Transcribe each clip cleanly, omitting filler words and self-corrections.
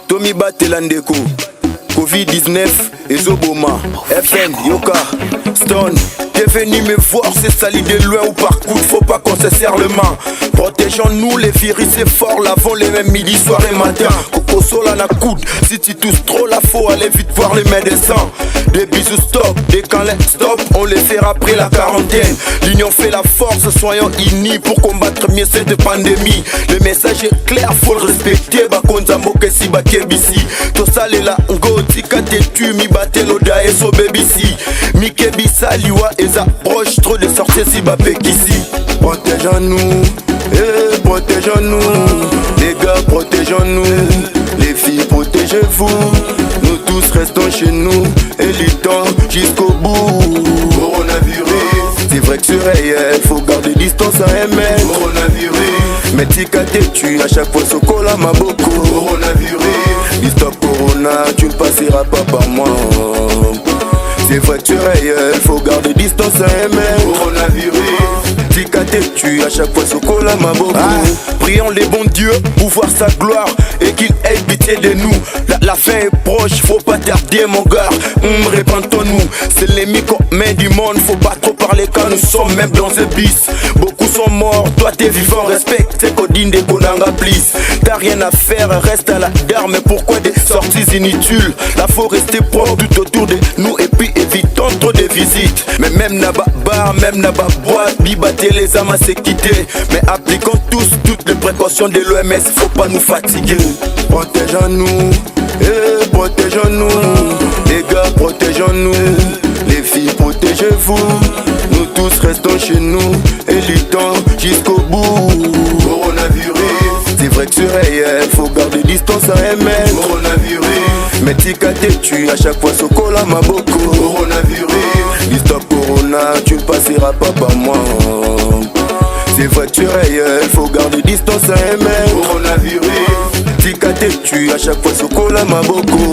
Tommy Batelandeko, Covid-19, Ezoboma, FN, Yoka, Stone. T'es venu me voir, c'est sali de loin ou par coude, faut pas qu'on se serre le main. Protégeons-nous, les virus c'est fort, lavons les mêmes midi, soir et matin. Coco Sola na coude, si tu tousses trop la faut aller vite voir les médecins. Des bisous stop, des câlins stop, on les fait après la quarantaine. L'union fait la force, soyons unis pour combattre mieux cette pandémie. Le message est clair, faut le respecter, bakonza moke si bakebisi. To sale la ngo, tika te tu, mi bateloda et so bebisi. Mi kebisa liwa eza proche, trop de sorties si bapekisi. Protégeons-nous, protégeons-nous. Les gars, protégeons-nous. Les filles, protégez-vous. Nous tous restons chez nous et luttons jusqu'au bout. Coronavirus, c'est vrai que c'est réel, faut garder distance à 1 mètre. Coronavirus, mais tika te tu, à chaque fois sokola maboko. Coronavirus, dis stop corona, tu ne passeras pas par moi. C'est vrai que c'est réel, faut garder distance à 1 mètre. Coronavirus, tika te tu, à chaque fois sokola maboko. Prions les bons dieux pour voir sa gloire et qu'il ait pitié de nous. La fin est proche, faut pas tarder mon gars. Répentons-nous, c'est l'ennemi commun du monde. Faut pas trop parler quand nous sommes même dans un bis. Beaucoup sont morts, toi t'es vivant, respecte ces codines des Konanga please. T'as rien à faire, reste à la gare. Mais pourquoi des sorties inutiles? Là faut rester propre tout autour de nous et puis évitons trop de visites. Mais même naba bar, même naba boîte, bibater les âmes à s'équiter. Mais appliquons tous toutes les précautions de l'OMS, faut pas nous fatiguer. Protégeons-nous, protégeons-nous. Les gars, protégeons-nous. Les filles, protégez-vous. Nous tous restons chez nous et luttons jusqu'au bout. Coronavirus, c'est vrai que c'est réel, faut garder distance à 1 mètre. Coronavirus, mais tika te tu, à chaque fois sokola maboko. Coronavirus, dis stop corona, tu ne passeras pas par moi. C'est vrai que c'est réel, faut garder distance à 1 mètre. Coronavirus, tika te tu, à chaque fois sokola maboko.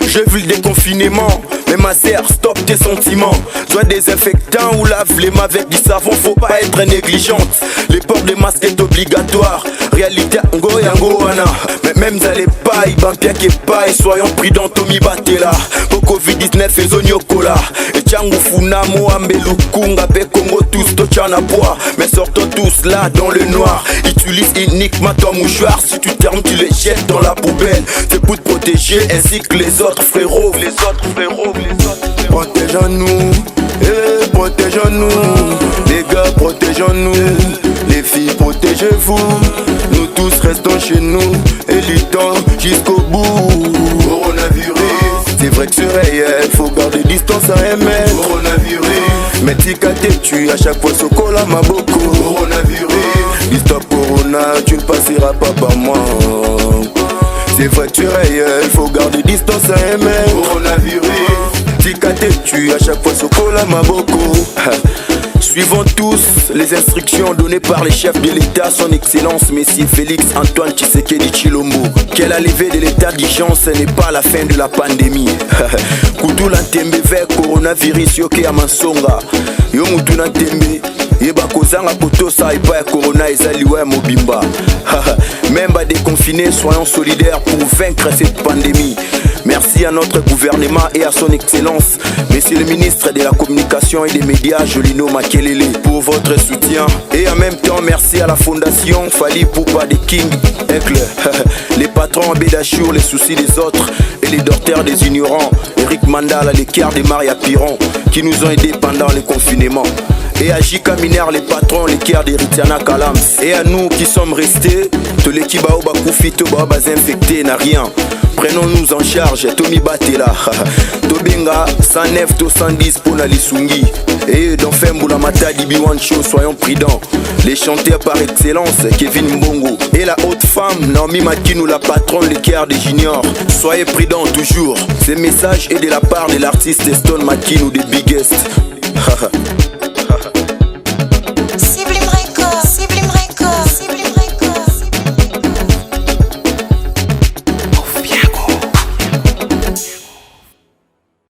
J'ai vu le déconfinement, mais ma sœur, stop tes sentiments. Sois désinfectant ou lave les mains avec du savon, faut pas être négligente. Les ports des masques est obligatoire. Réalité, ngo yango wana. Mais même dans les pailles, bampia qui paille, soyons prudents, Tommy Batela. Pour Covid-19 et Zonyokola. Et Tchangu Funamo, Ambelukunga, Pe Congo, tous, Tochana Bois. Mais sortons tous là dans le noir. Utilise uniquement ton mouchoir. Si tu termines, tu les jettes dans la poubelle. C'est pour te protéger ainsi que les autres frérots. Les autres frérots, les autres frérots. Protégeons-nous, protégeons-nous. Les gars, protégeons-nous. Les filles, protégez-vous. Nous tous restons chez nous et luttons jusqu'au bout. Coronavirus, c'est vrai que c'est réel, faut garder distance à 1 mètre. Coronavirus, mais tika te tu, à chaque fois sokola maboko. Coronavirus, dis stop corona, tu ne passeras pas par moi. C'est vrai que c'est réel, faut garder distance à 1 mètre. Coronavirus, tika te tu, à chaque fois sokola maboko. Suivons tous les instructions données par les chefs de l'État, son excellence Messieurs Félix Antoine Tshisekedi Tshilombo. Que la levée de l'état d'urgence n'est pas la fin de la pandémie. Kutula tembe vers coronavirus yoke ya mansonga. Yo mutuna tembe yeba kozanga kotosa epa ya corona ezaliwa ya mobimba. Même à déconfiner, soyons solidaires pour vaincre cette pandémie. Merci à notre gouvernement et à son excellence, Monsieur le ministre de la Communication et des Médias, Jolino Makelele, pour votre soutien. Et en même temps, merci à la fondation Fali Poupa de King Ekle, les patrons Bédachour, les soucis des autres et les docteurs des ignorants, Eric Mandala, les cœurs des Maria Piron, qui nous ont aidés pendant le confinement. Et à Jika Miner, les patrons, les cœurs des Ritiana Kalams. Et à nous qui sommes restés, tous les Kibao Bakufito Babas infectés n'a rien. Prenons-nous en charge, Tommy Batela. Tobenga 109 to 110 pour la Lisungi. Et dans Femboula Mata Dibiwan Show, soyons prudents. Les chanteurs par excellence, Kevin Mbongo. Et la haute femme, Naomi Makinou, la patronne, les cœurs des juniors. Soyez prudents toujours. Ce message est de la part de l'artiste Stone Makinou, des biggest.